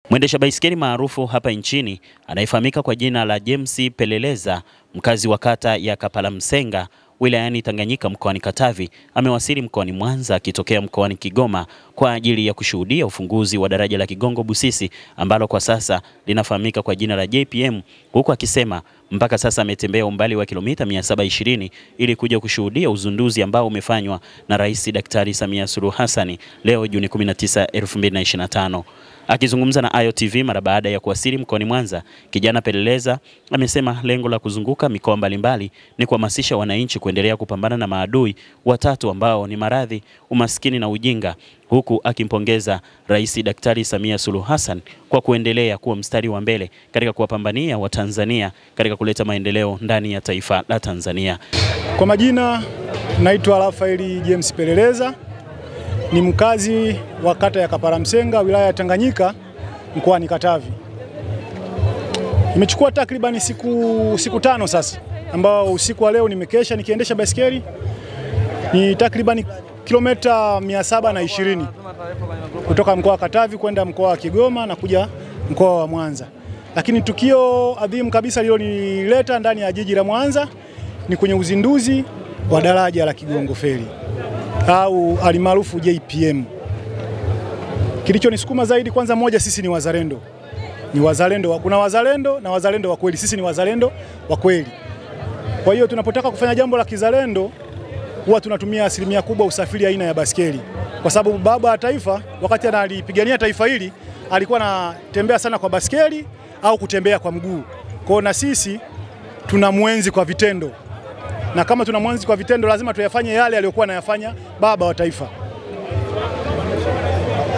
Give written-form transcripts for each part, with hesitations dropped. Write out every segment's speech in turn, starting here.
Mwendesha baiskeli maarufu hapa nchini anayefahamika kwa jina la James Peleleza, mkazi wa kata ya Kapalamsenga wilayani Tanganyika mkoani Katavi, amewasili mkoani Mwanza akitokea mkoani Kigoma kwa ajili ya kushuhudia ufunguzi wa daraja la Kigongo Busisi ambalo kwa sasa linafahamika kwa jina la JPM, huku akisema mpaka sasa ametembea umbali wa kilomita 720 ili kuja kushuhudia uzinduzi ambao umefanywa na Rais Daktari Samia Suluhu Hassan leo Juni 19, 2025. Akizungumza na IOTV mara baada ya kuwasili mkoani Mwanza, kijana Peleleza amesema lengo la kuzunguka mikoa mbalimbali ni kuhamasisha wananchi kuendelea kupambana na maadui watatu ambao ni maradhi, umaskini na ujinga, huku akimpongeza Rais Daktari Samia Suluhu Hassan kwa kuendelea kuwa mstari wa mbele katika kuwapambania Watanzania katika kuleta maendeleo ndani ya taifa la Tanzania. Kwa majina naitwa Rafaeli James Peleleza, ni mkazi wa kata ya Kapalamsenga wilaya ya Tanganyika mkoani Katavi. Nimechukua takriban siku tano sasa, ambao usiku wa leo nimekesha nikiendesha baiskeli. Ni takriban kilomita 720 kutoka mkoa wa Katavi kwenda mkoa wa Kigoma na kuja mkoa wa Mwanza. Lakini tukio adhimu kabisa lililonileta ndani ya jiji la Mwanza ni kwenye uzinduzi wa daraja la Kigongo Feri au alimaarufu JPM. Kilichonisukuma zaidi, kwanza moja, sisi ni wazalendo. Kuna wazalendo na wazalendo wa kweli. Sisi ni wazalendo wa kweli. Kwa hiyo tunapotaka kufanya jambo la kizalendo, huwa tunatumia asilimia kubwa usafiri aina ya baskeli. Kwa sababu baba wa taifa wakati analipigania taifa hili alikuwa anatembea sana kwa baskeli au kutembea kwa mguu. Kwa hiyo na sisi tunamwenzi kwa vitendo. Na kama tunamwenzi kwa vitendo, lazima tuyafanye yale aliyokuwa anayafanya baba wa taifa.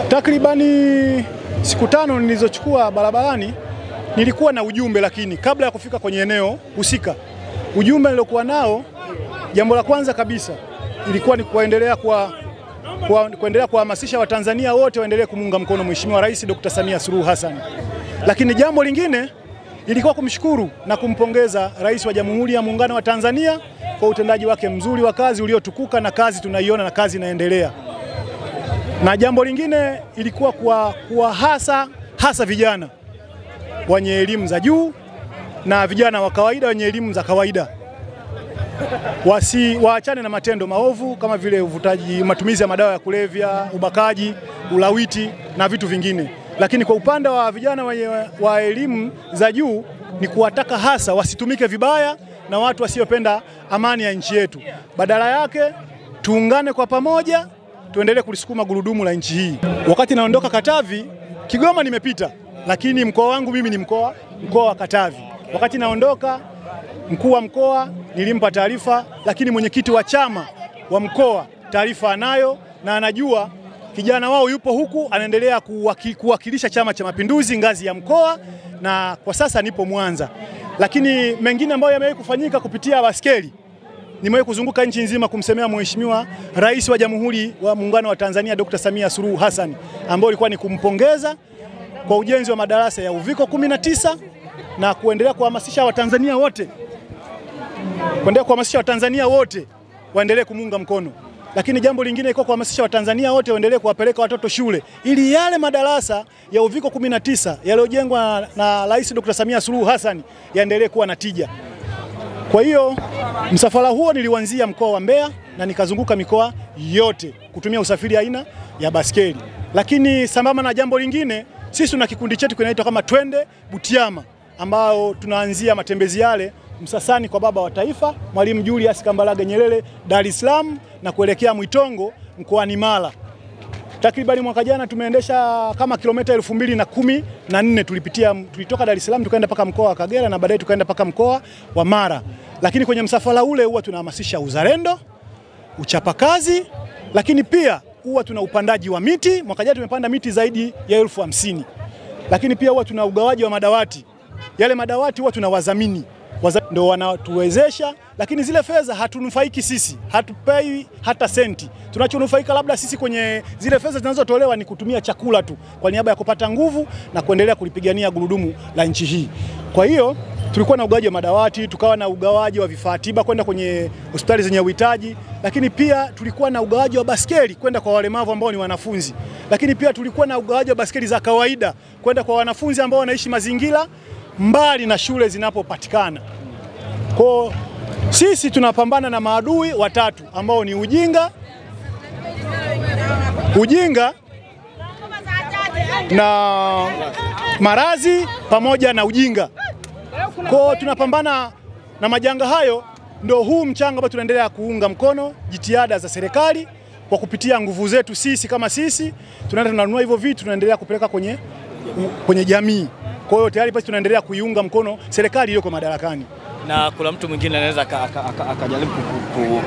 Takribani siku tano nilizochukua barabarani, nilikuwa na ujumbe, lakini kabla ya kufika kwenye eneo husika, ujumbe nilokuwa nao, jambo la kwanza kabisa ilikuwa ni kuendelea kuhamasisha Watanzania wote waendelee kumuunga mkono Mheshimiwa Rais Dr. Samia Suluhu Hassan. Lakini jambo lingine ilikuwa kumshukuru na kumpongeza Rais wa Jamhuri ya Muungano wa Tanzania kwa utendaji wake mzuri wa kazi uliotukuka, na kazi tunaiona na kazi inaendelea. Na jambo lingine ilikuwa kwa hasa vijana wenye elimu za juu na vijana wa kawaida wenye elimu za kawaida waachane na matendo maovu kama vile uvutaji, matumizi ya madawa ya kulevya, ubakaji, ulawiti na vitu vingine. Lakini kwa upande wa vijana wa elimu za juu ni kuwataka hasa wasitumike vibaya na watu wasiopenda amani ya nchi yetu. Badala yake tuungane kwa pamoja, tuendelee kulisukuma gurudumu la nchi hii. Wakati naondoka Katavi, Kigoma nimepita, lakini mkoa wangu mimi ni mkoa wa Katavi. Wakati naondoka, mkuu wa mkoa nilimpa taarifa, lakini mwenyekiti wa chama wa mkoa taarifa anayo na anajua kijana wao yupo huku anaendelea kuwakilisha Chama cha Mapinduzi ngazi ya mkoa, na kwa sasa nipo Mwanza. Lakini mengine ambayo yamewahi kufanyika kupitia baskeli, nimewahi kuzunguka nchi nzima kumsemea Mheshimiwa Rais wa Jamhuri wa Muungano wa Tanzania Dr. Samia Suluhu Hassan, ambao ilikuwa ni kumpongeza kwa ujenzi wa madarasa ya Uviko 19 na kuendelea kuhamasisha Watanzania wote waendelee kumuunga mkono. Lakini jambo lingine iko kuhamasisha Watanzania wote waendelee kuwapeleka watoto shule ili yale madarasa ya Uviko 19 yaliyojengwa na Rais Dr. Samia Suluhu Hassan yaendelee kuwa na tija. Kwa hiyo msafara huo nilianzia mkoa wa Mbeya na nikazunguka mikoa yote kutumia usafiri aina ya baskeli. Lakini sambamba na jambo lingine, sisi tuna kikundi chetu kinaitwa kama Twende Butiama, ambao tunaanzia matembezi yale Msasani kwa baba wa taifa Mwalimu Julius Kambarage Nyerere Dar es Salaam na kuelekea Mwitongo mkoani Mara. Takribani mwaka jana tumeendesha kama kilomita 2014, tulitoka Dar es Salaam tukaenda paka mkoa wa Kagera na baadaye tukaenda paka mkoa wa Mara. Lakini kwenye msafara ule huwa tunahamasisha uzalendo, uchapakazi, lakini pia huwa tuna upandaji wa miti. Mwaka jana tumepanda miti zaidi ya 50,000. Lakini pia huwa tuna ugawaji wa madawati. Yale madawati huwa tuna wadhamini ndio wanatuwezesha, lakini zile fedha hatunufaiki sisi, hatupei hata senti. Tunachonufaika labda sisi kwenye zile fedha zinazotolewa ni kutumia chakula tu kwa niaba ya kupata nguvu na kuendelea kulipigania gurudumu la nchi hii. Kwa hiyo tulikuwa na ugawaji wa madawati, tukawa na ugawaji wa vifaa tiba kwenda kwenye hospitali zenye uhitaji, lakini pia tulikuwa na ugawaji wa baskeli kwenda kwa walemavu ambao ni wanafunzi. Lakini pia tulikuwa na ugawaji wa baskeli za kawaida kwenda kwa wanafunzi ambao wanaishi mazingira mbali na shule zinapopatikana. Kwa sisi tunapambana na maadui watatu ambao ni ujinga na maradhi pamoja na ujinga. Kwa tunapambana na majanga hayo, ndio huu mchanga ambao tunaendelea kuunga mkono jitihada za serikali kwa kupitia nguvu zetu sisi kama sisi. Tunaenda tunanunua hivyo vitu, tunaendelea kupeleka kwenye jamii. Kwa hiyo tayari basi tunaendelea kuiunga mkono serikali iliyoko madarakani. Na kuna mtu mwingine anaweza akajaribu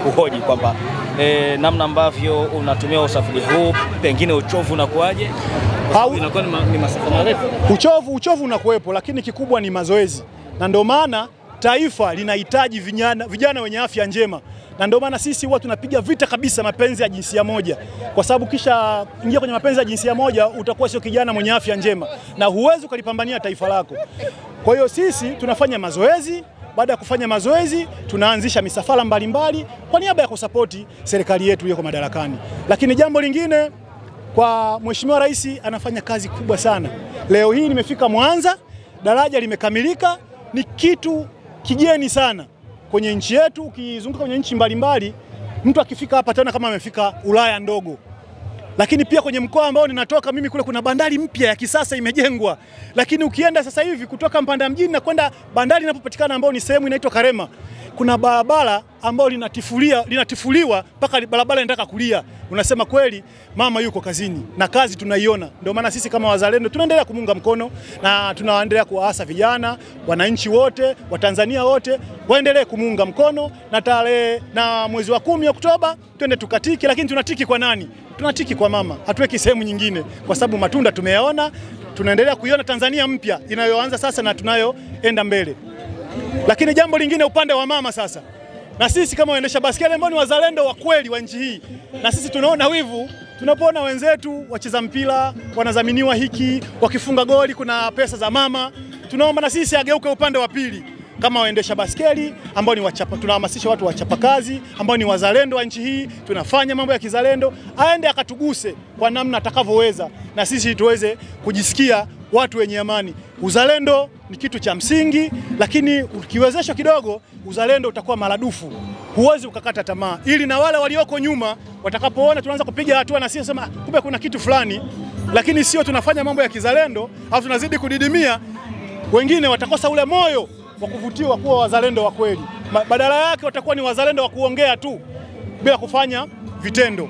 kuhoji kwamba namna ambavyo unatumia usafiri huu pengine uchovu unakuaje? Inakuwa ni masafa marefu. Uchovu unakuwepo, lakini kikubwa ni mazoezi. Na ndio maana taifa linahitaji vijana wenye afya njema. Na ndio maana sisi huwa tunapiga vita kabisa mapenzi ya jinsia moja. Kwa sababu kisha ingia kwenye mapenzi ya jinsia moja utakuwa sio kijana mwenye afya njema na huwezi ukalipambania taifa lako. Kwa hiyo sisi tunafanya mazoezi. Baada ya kufanya mazoezi tunaanzisha misafara mbalimbali kwa niaba ya kusapoti serikali yetu iliyoko madarakani. Lakini jambo lingine, kwa Mheshimiwa Rais anafanya kazi kubwa sana. Leo hii nimefika Mwanza, daraja limekamilika, ni kitu kigeni sana kwenye nchi yetu. Ukizunguka kwenye nchi mbalimbali, mtu akifika hapa tena kama amefika Ulaya ndogo. Lakini pia kwenye mkoa ambao ninatoka mimi kule kuna bandari mpya ya kisasa imejengwa. Lakini ukienda sasa hivi kutoka Mpanda mjini na kwenda bandari inapopatikana ambao ni sehemu inaitwa Karema, kuna barabara ambao linatifuliwa mpaka barabara inataka kulia. Unasema kweli mama yuko kazini na kazi tunaiona. Ndio maana sisi kama wazalendo tunaendelea kumunga mkono na tunaendelea kuwaasa vijana, wananchi wote, Watanzania wote waendelee kumunga mkono, na mwezi wa 10 Oktoba twende tukatiki. Lakini tunatiki kwa nani? Tunatiki kwa mama. Hatuweki sehemu nyingine kwa sababu matunda tumeyaona, tunaendelea kuiona Tanzania mpya inayoanza sasa na tunayoenda mbele. Lakini jambo lingine upande wa mama sasa. Na sisi kama waendesha baskeli ambao ni wazalendo wa kweli wa nchi hii, na sisi tunaona wivu tunapoona wenzetu wacheza mpira wanadhaminiwa hiki, wakifunga goli kuna pesa za mama. Tunaomba na sisi ageuke upande wa pili kama waendesha baskeli ambao ni tunahamasisha watu wachapa kazi ambao ni wazalendo wa nchi hii, tunafanya mambo ya kizalendo, aende akatuguse kwa namna atakavyoweza na sisi tuweze kujisikia watu wenye amani. Uzalendo ni kitu cha msingi, lakini ukiwezeshwa kidogo uzalendo utakuwa maradufu. Huwezi ukakata tamaa, ili na wale walioko nyuma watakapoona tunaanza kupiga hatua na sisi sema kumbe kuna kitu fulani, lakini sio tunafanya mambo ya kizalendo au tunazidi kudidimia, wengine watakosa ule moyo wa kuvutiwa kuwa wazalendo wa kweli. Badala yake watakuwa ni wazalendo wa kuongea tu bila kufanya vitendo.